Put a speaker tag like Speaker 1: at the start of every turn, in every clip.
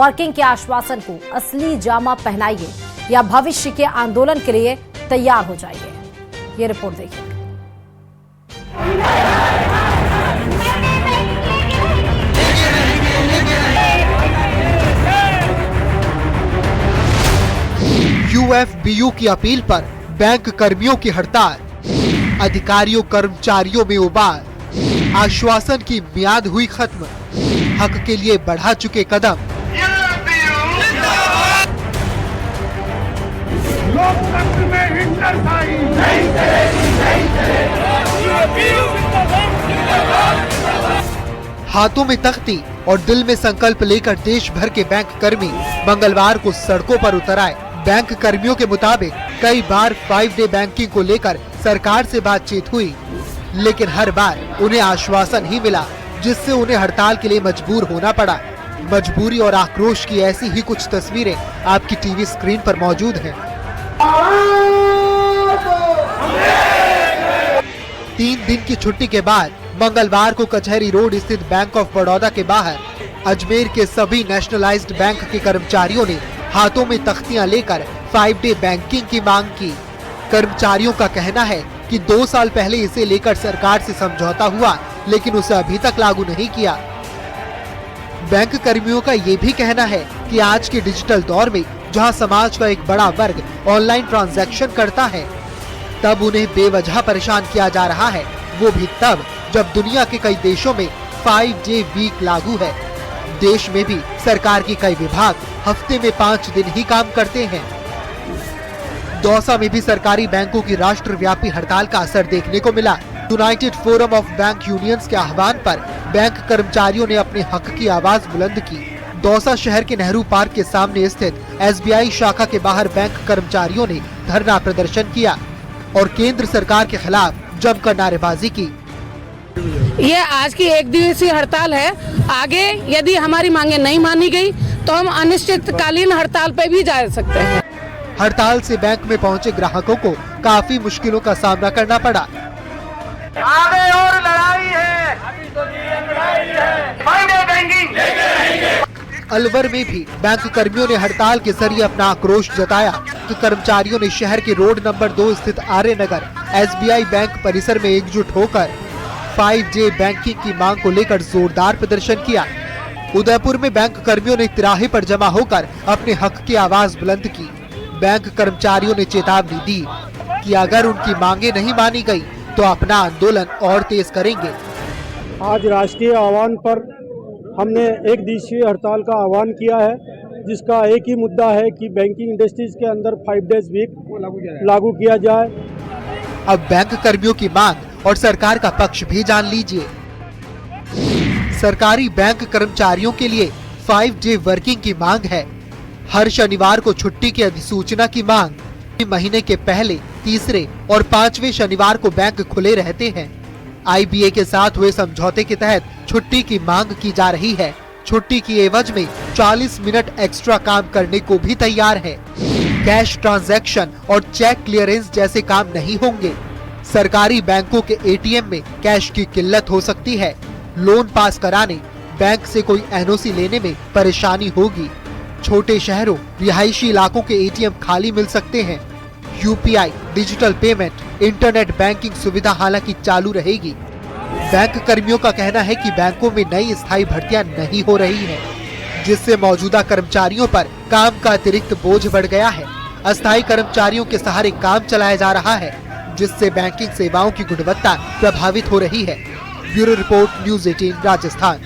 Speaker 1: Working के आश्वासन को असली जामा पहनाइए या भविष्य के आंदोलन के लिए तैयार हो जाइए। ये रिपोर्ट देखिए।
Speaker 2: यूएफबीयू की अपील पर बैंक कर्मियों की हड़ताल, अधिकारियों कर्मचारियों में उबाल, आश्वासन की मियाद हुई खत्म, हक के लिए बढ़ा चुके कदम।
Speaker 3: लोकतंत्र में हिटलरशाही नहीं चलेगी।
Speaker 2: हाथों में तख्ती और दिल में संकल्प लेकर देश भर के बैंक कर्मी मंगलवार को सड़कों पर उतर आए। बैंक कर्मियों के मुताबिक कई बार 5 डे बैंकिंग को लेकर सरकार से बातचीत हुई, लेकिन हर बार उन्हें आश्वासन ही मिला, जिससे उन्हें हड़ताल के लिए मजबूर होना पड़ा। मजबूरी और आक्रोश की ऐसी ही कुछ तस्वीरें आपकी टीवी स्क्रीन पर मौजूद हैं। 3 दिन की छुट्टी के बाद मंगलवार को कचहरी रोड स्थित बैंक ऑफ बड़ौदा के बाहर अजमेर के सभी नेशनलाइज्ड बैंक के कर्मचारियों ने हाथों में तख्तियां लेकर 5 डे बैंकिंग की मांग की। कर्मचारियों का कहना है कि 2 साल पहले इसे लेकर सरकार से समझौता हुआ, लेकिन उसे अभी तक लागू नहीं किया। बैंक कर्मियों का ये भी कहना है कि आज के डिजिटल दौर में जहां समाज का एक बड़ा वर्ग ऑनलाइन ट्रांजैक्शन करता है, तब उन्हें बेवजह परेशान किया जा रहा है, वो भी तब जब दुनिया के कई देशों में 5 डे वीक लागू है। देश में भी सरकार की कई विभाग हफ्ते में 5 दिन ही काम करते हैं। दौसा में भी सरकारी बैंकों की राष्ट्रव्यापी हड़ताल का असर देखने को मिला। United forum of bank unions के आह्वान पर बैंक कर्मचारियों ने अपने हक की आवाज बुलंद की। दौसा शहर के नेहरू पार्क के सामने स्थित SBI शाखा के बाहर बैंक कर्मचारियों ने धरना प्रदर्शन किया और केंद्र सरकार के खिलाफ जमकर नारेबाजी की।
Speaker 4: ये आज की 1 दिवसीय हड़ताल है। आगे यदि हमारी मांगे नहीं मानी गई तो हम अनिश्चितकालीन हड़ताल पर भी जा सकते हैं।
Speaker 2: हड़ताल से बैंक में पहुंचे ग्राहकों को काफी मुश्किलों का सामना करना पड़ा।
Speaker 3: आगे और लड़ाई है,
Speaker 2: अलवर में भी बैंक कर्मियों ने हड़ताल के जरिए अपना आक्रोश जताया कि कर्मचारियों ने शहर के रोड नंबर 2 स्थित आर्य नगर SBI बैंक परिसर में एकजुट होकर 5 डे बैंकिंग की मांग को लेकर जोरदार प्रदर्शन किया। उदयपुर में बैंक कर्मियों ने तिराहे पर जमा होकर अपने हक की आवाज बुलंद की। बैंक कर्मचारियों ने चेतावनी दी कि अगर उनकी मांगे नहीं मानी गई तो अपना आंदोलन और तेज करेंगे।
Speaker 5: आज राष्ट्रीय आह्वान पर हमने 1 दिवसीय हड़ताल का आह्वान किया है, जिसका एक ही मुद्दा है कि बैंकिंग इंडस्ट्रीज के अंदर 5 डेज वीक लागू किया जाए।
Speaker 2: अब बैंक कर्मियों की मांग और सरकार का पक्ष भी जान लीजिए। सरकारी बैंक कर्मचारियों के लिए 5 डे वर्किंग की मांग है। हर शनिवार को छुट्टी की अधिसूचना की मांग। महीने के पहले, तीसरे और 5वें शनिवार को बैंक खुले रहते हैं। IBA के साथ हुए समझौते के तहत छुट्टी की मांग की जा रही है। छुट्टी की एवज में 40 मिनट एक्स्ट्रा काम करने को भी तैयार है। कैश ट्रांजैक्शन और चेक क्लियरेंस जैसे काम नहीं होंगे। सरकारी बैंकों के ATM में कैश की किल्लत हो सकती है। लोन पास कराने, बैंक से कोई NOC लेने में परेशानी होगी। छोटे शहरों, रिहायशी इलाकों के ATM खाली मिल सकते हैं। UPI, digital payment, internet banking सुविधा हालांकि चालू रहेगी। बैंक कर्मियों का कहना है कि बैंकों में नई स्थायी भर्तियां नहीं हो रही हैं, जिससे मौजूदा कर्मचारियों पर काम का अतिरिक्त बोझ बढ़ गया है। अस्थायी कर्मचारियों के सहारे काम चलाया जा रहा है, जिससे बैंकिंग सेवाओं की गुणवत्ता प्रभावित हो रही है। Bureau report, news 18 Rajasthan.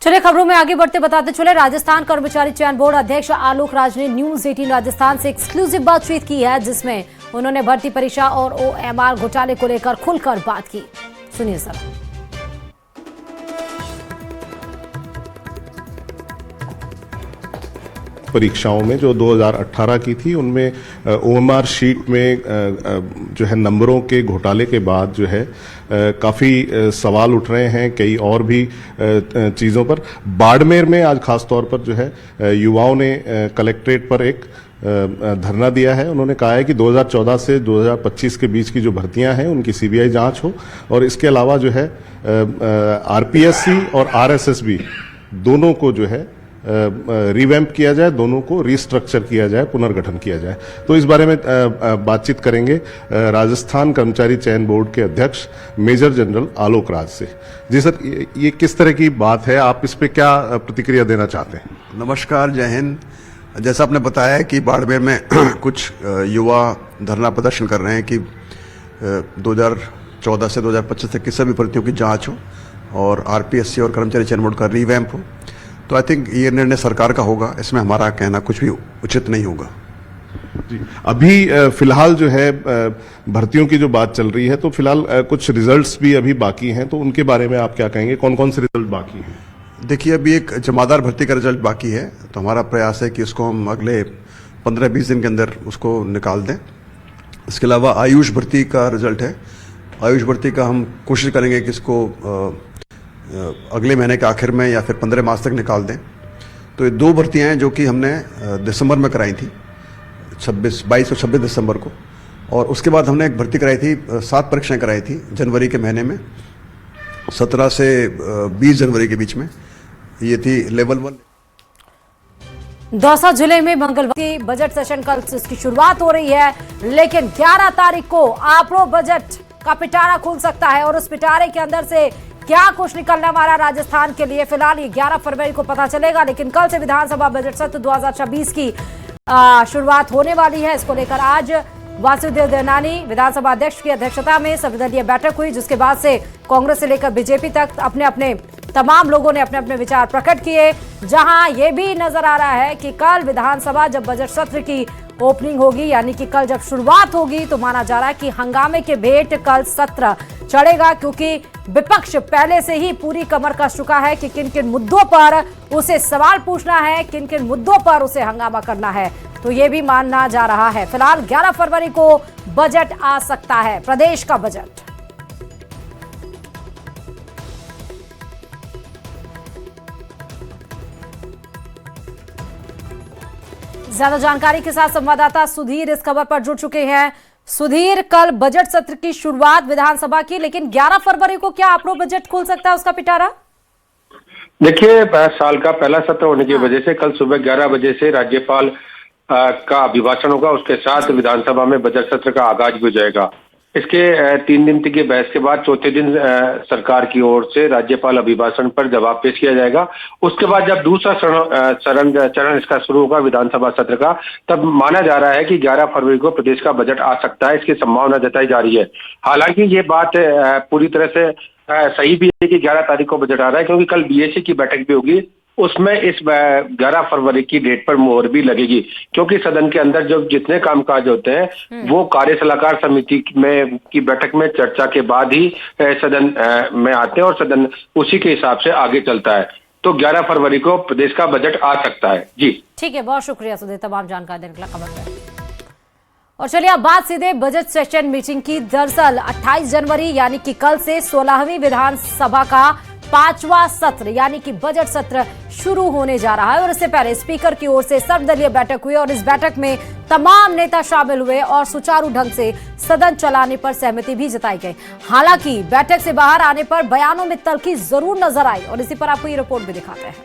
Speaker 1: चलिए खबरों में आगे बढ़ते बताते चले, राजस्थान कर्मचारी चयन बोर्ड अध्यक्ष आलोक राज ने न्यूज़ 18 राजस्थान से एक्सक्लूसिव बातचीत की है, जिसमें उन्होंने भर्ती परीक्षा और OMR घोटाले को लेकर खुलकर बात की। सुनिए सर।
Speaker 6: परीक्षाओं में जो 2018 की थी, उनमें OMR शीट में जो है नंबरों के घोटाले के बाद जो है काफ़ी सवाल उठ रहे हैं कई और भी चीज़ों पर। बाड़मेर में आज खास तौर पर जो है युवाओं ने कलेक्ट्रेट पर एक धरना दिया है। उन्होंने कहा है कि 2014 से 2025 के बीच की जो भर्तियां हैं उनकी सीबीआई जांच हो और इसके अलावा जो है आरपीएससी और आरएसएसबी दोनों को जो है रिवैम्प किया जाए, दोनों को रिस्ट्रक्चर किया जाए, पुनर्गठन किया जाए। तो इस बारे में बातचीत करेंगे राजस्थान कर्मचारी चयन बोर्ड के अध्यक्ष मेजर जनरल आलोक राज से। जी सर, ये किस तरह की बात है, आप इस पे क्या प्रतिक्रिया देना चाहते हैं?
Speaker 7: नमस्कार, जय हिंद। जैसा आपने बताया है कि बाड़मेर में कुछ युवा धरना प्रदर्शन कर रहे हैं कि 2014 से 2025 तक की सभी भर्तियों की जांच हो और आरपीएससी और कर्मचारी चयन बोर्ड का रिवैम्प हो। तो आई थिंक ये निर्णय सरकार का होगा, इसमें हमारा कहना कुछ भी उचित नहीं होगा।
Speaker 6: जी, अभी फिलहाल जो है भर्तियों की जो बात चल रही है, तो फिलहाल कुछ रिजल्ट्स भी अभी बाकी हैं, तो उनके बारे में आप क्या कहेंगे? कौन कौन से रिजल्ट बाकी हैं?
Speaker 7: देखिए, अभी एक जमादार भर्ती का रिजल्ट बाकी है, तो हमारा प्रयास है कि उसको हम अगले 15-20 दिन के अंदर उसको निकाल दें। इसके अलावा आयुष भर्ती का रिजल्ट है। आयुष भर्ती का हम कोशिश करेंगे कि इसको अगले महीने के आखिर में या फिर 15 मार्च तक निकाल दें। तो ये 2 भर्तियाँ हैं जो कि हमने दिसंबर में कराई थी, 22 और 26 दिसंबर को, और उसके बाद हमने एक भर्ती कराई थी, 7 परीक्षाएं कराई थी जनवरी के महीने में, 17 से 20 जनवरी के बीच में। ये थी लेवल 1।
Speaker 1: दौसा जिले में मंगलवार बजट सेशन कल से इसकी शुरुआत हो रही है, लेकिन 11 तारीख को आपरो बजट का पिटारा खुल सकता है और उस पिटारे के अंदर से क्या कुछ निकलने वाला राजस्थान के लिए फिलहाल ये 11 फरवरी को पता चलेगा। लेकिन कल से विधानसभा बजट सत्र 2026 की शुरुआत होने वाली है। इसको लेकर आज वासुदेव देवनानी विधानसभा अध्यक्ष की अध्यक्षता में सर्वदलीय बैठक हुई, जिसके बाद से कांग्रेस से लेकर बीजेपी तक अपने तमाम लोगों ने अपने विचार प्रकट किए। जहां ये भी नजर आ रहा है कि कल विधानसभा जब बजट सत्र की ओपनिंग होगी, यानी कि कल जब शुरुआत होगी, तो माना जा रहा है कि हंगामे के भेंट कल सत्र चढ़ेगा, क्योंकि विपक्ष पहले से ही पूरी कमर कस चुका है कि किन किन मुद्दों पर उसे सवाल पूछना है, किन किन मुद्दों पर उसे हंगामा करना है। तो ये भी मानना जा रहा है। फिलहाल 11 फरवरी को बजट आ सकता है, प्रदेश का बजट। ज्यादा जानकारी के साथ संवाददाता सुधीर इस खबर पर जुड़ चुके हैं। सुधीर, कल बजट सत्र की शुरुआत विधानसभा की, लेकिन 11 फरवरी को क्या आपरो बजट खुल सकता है, उसका पिटारा?
Speaker 8: देखिए, साल का पहला सत्र होने की वजह से कल सुबह 11 बजे से राज्यपाल का अभिभाषण होगा, उसके साथ विधानसभा में बजट सत्र का आगाज भी हो जाएगा। इसके 3 दिन की बहस के बाद चौथे दिन सरकार की ओर से राज्यपाल अभिभाषण पर जवाब पेश किया जाएगा। उसके बाद जब दूसरा चरण इसका शुरू होगा विधानसभा सत्र का, तब माना जा रहा है कि 11 फरवरी को प्रदेश का बजट आ सकता है, इसकी संभावना जताई जा रही है। हालांकि ये बात पूरी तरह से सही भी है कि 11 तारीख को बजट आ रहा है, क्योंकि कल बीएससी की बैठक भी होगी, उसमें इस 11 फरवरी की डेट पर मोहर भी लगेगी, क्योंकि सदन के अंदर जो जितने कामकाज होते हैं वो कार्य सलाहकार समिति में की बैठक में चर्चा के बाद ही सदन में आते हैं और सदन उसी के हिसाब से आगे चलता है। तो 11 फरवरी को प्रदेश का बजट आ सकता है। जी
Speaker 1: ठीक है, बहुत शुक्रिया सुधीर तमाम जानकारी देने के लिए खबर पर। और चलिए अब बात सीधे बजट सेशन मीटिंग की। दरअसल 28 जनवरी यानी कि कल से 16वीं विधानसभा का 5वां सत्र यानी कि बजट सत्र शुरू होने जा रहा है। और इससे पहले स्पीकर की ओर से सर्वदलीय बैठक हुई और इस बैठक में तमाम नेता शामिल हुए और सुचारू ढंग से सदन चलाने पर सहमति भी जताई गई। हालांकि बैठक से बाहर आने पर बयानों में तल्खी जरूर नजर आई और इसी पर आपको ये रिपोर्ट भी दिखाते हैं।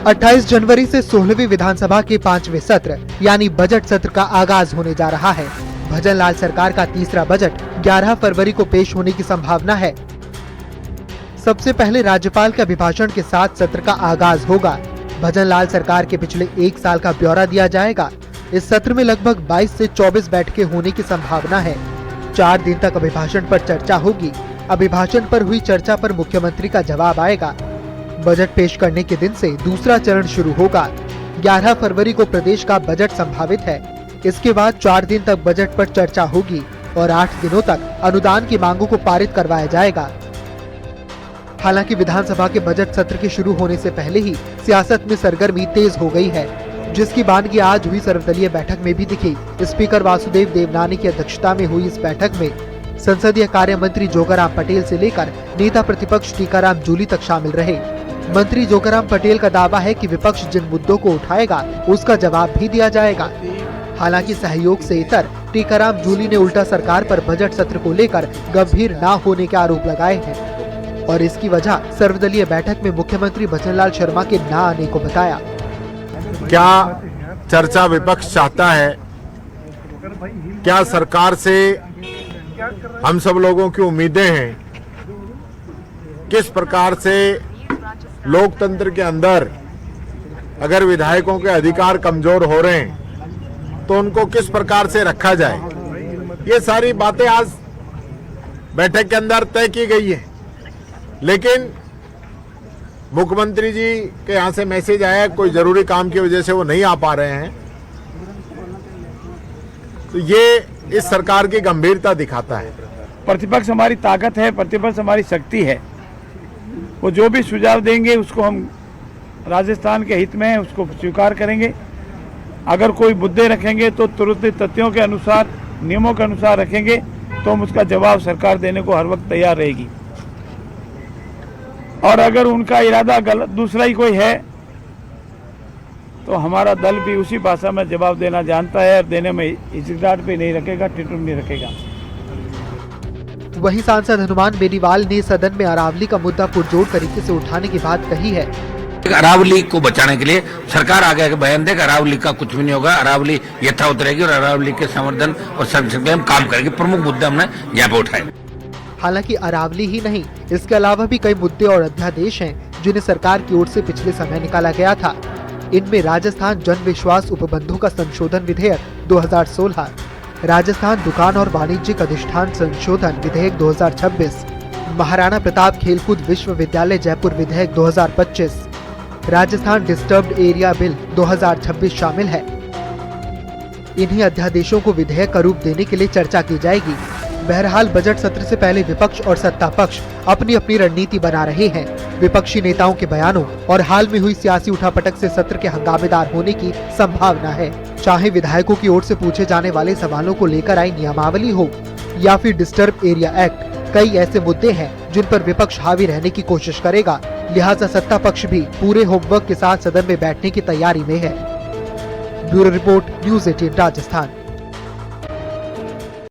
Speaker 2: 28 जनवरी से 16वीं विधानसभा के 5वें सत्र यानी बजट सत्र का आगाज होने जा रहा है। भजनलाल सरकार का तीसरा बजट 11 फरवरी को पेश होने की संभावना है। सबसे पहले राज्यपाल के अभिभाषण के साथ सत्र का आगाज होगा। भजनलाल सरकार के पिछले 1 साल का ब्यौरा दिया जाएगा। इस सत्र में लगभग 22 से 24 बैठकें होने की संभावना है। 4 दिन तक अभिभाषण पर चर्चा होगी। अभिभाषण पर हुई चर्चा पर मुख्यमंत्री का जवाब आएगा। बजट पेश करने के दिन से दूसरा चरण शुरू होगा। 11 फरवरी को प्रदेश का बजट संभावित है। इसके बाद 4 दिन तक बजट पर चर्चा होगी और 8 दिनों तक अनुदान की मांगों को पारित करवाया जाएगा। हालांकि विधानसभा के बजट सत्र के शुरू होने से पहले ही सियासत में सरगर्मी तेज हो गई है, जिसकी बानगी आज हुई सर्वदलीय बैठक में भी दिखी। स्पीकर वासुदेव देवनानी की अध्यक्षता में हुई इस बैठक में संसदीय कार्य मंत्री जोगाराम पटेल से लेकर नेता प्रतिपक्ष टीकाराम जूली तक शामिल रहे। मंत्री जोगाराम पटेल का दावा है कि विपक्ष जिन मुद्दों को उठाएगा उसका जवाब भी दिया जाएगा। हालांकि सहयोग से इतर टीकाराम जूली ने उल्टा सरकार पर बजट सत्र को लेकर गंभीर न होने के आरोप लगाए हैं और इसकी वजह सर्वदलीय बैठक में मुख्यमंत्री भजनलाल शर्मा के न आने को बताया।
Speaker 9: क्या चर्चा विपक्ष चाहता है? क्या सरकार से हम सब लोगों की उम्मीदें हैं? किस प्रकार से लोकतंत्र के अंदर अगर विधायकों के अधिकार कमजोर हो रहे हैं तो उनको किस प्रकार से रखा जाए? ये सारी बातें आज बैठक के अंदर तय की गई है, लेकिन मुख्यमंत्री जी के यहाँ से मैसेज आया कोई जरूरी काम की वजह से वो नहीं आ पा रहे हैं। तो ये इस सरकार की गंभीरता दिखाता है।
Speaker 10: प्रतिपक्ष हमारी ताकत है, प्रतिपक्ष हमारी शक्ति है। वो जो भी सुझाव देंगे उसको हम राजस्थान के हित में उसको स्वीकार करेंगे। अगर कोई मुद्दे रखेंगे तो तुरंत तथ्यों के अनुसार, नियमों के अनुसार रखेंगे, तो हम उसका जवाब सरकार देने को हर वक्त तैयार रहेगी। और अगर उनका इरादा गलत दूसरा ही कोई है तो हमारा दल भी उसी भाषा में जवाब देना जानता है और देने में हिचकिचाहट भी नहीं रखेगा, टिटुम नहीं रखेगा।
Speaker 2: वहीं सांसद हनुमान बेनीवाल ने सदन में अरावली का मुद्दा पुरजोर तरीके से उठाने की बात कही है।
Speaker 11: अरावली को बचाने के लिए सरकार आगे बयान देगा, अरावली का कुछ भी नहीं होगा, अरावली यथावत रहेगी और अरावली के संवर्धन और संरक्षण के लिए हम काम करेंगे। प्रमुख मुद्दे हमने यहाँ पे उठाए।
Speaker 2: हालांकि अरावली ही नहीं, इसके अलावा भी कई मुद्दे और अध्यादेश हैं जिन्हें सरकार की ओर से पिछले समय निकाला गया था। इनमें राजस्थान जन विश्वास उपबंधों का संशोधन विधेयक 2016, राजस्थान दुकान और वाणिज्यिक अधिष्ठान संशोधन विधेयक 2026, महाराणा प्रताप खेलकूद विश्वविद्यालय जयपुर विधेयक 2025, राजस्थान डिस्टर्ब्ड एरिया बिल 2026 शामिल है। इन्हीं अध्यादेशों को विधेयक का रूप देने के लिए चर्चा की जाएगी। बहरहाल बजट सत्र से पहले विपक्ष और सत्ता पक्ष अपनी अपनी रणनीति बना रहे हैं। विपक्षी नेताओं के बयानों और हाल में हुई सियासी उठापटक से सत्र के हंगामेदार होने की संभावना है। चाहे विधायकों की ओर से पूछे जाने वाले सवालों को लेकर आई नियमावली हो या फिर डिस्टर्ब एरिया एक्ट, कई ऐसे मुद्दे हैं जिन पर विपक्ष हावी रहने की कोशिश करेगा। लिहाजा सत्ता पक्ष भी पूरे होमवर्क के साथ सदन में बैठने की तैयारी में है। Bureau report, news 18 Rajasthan.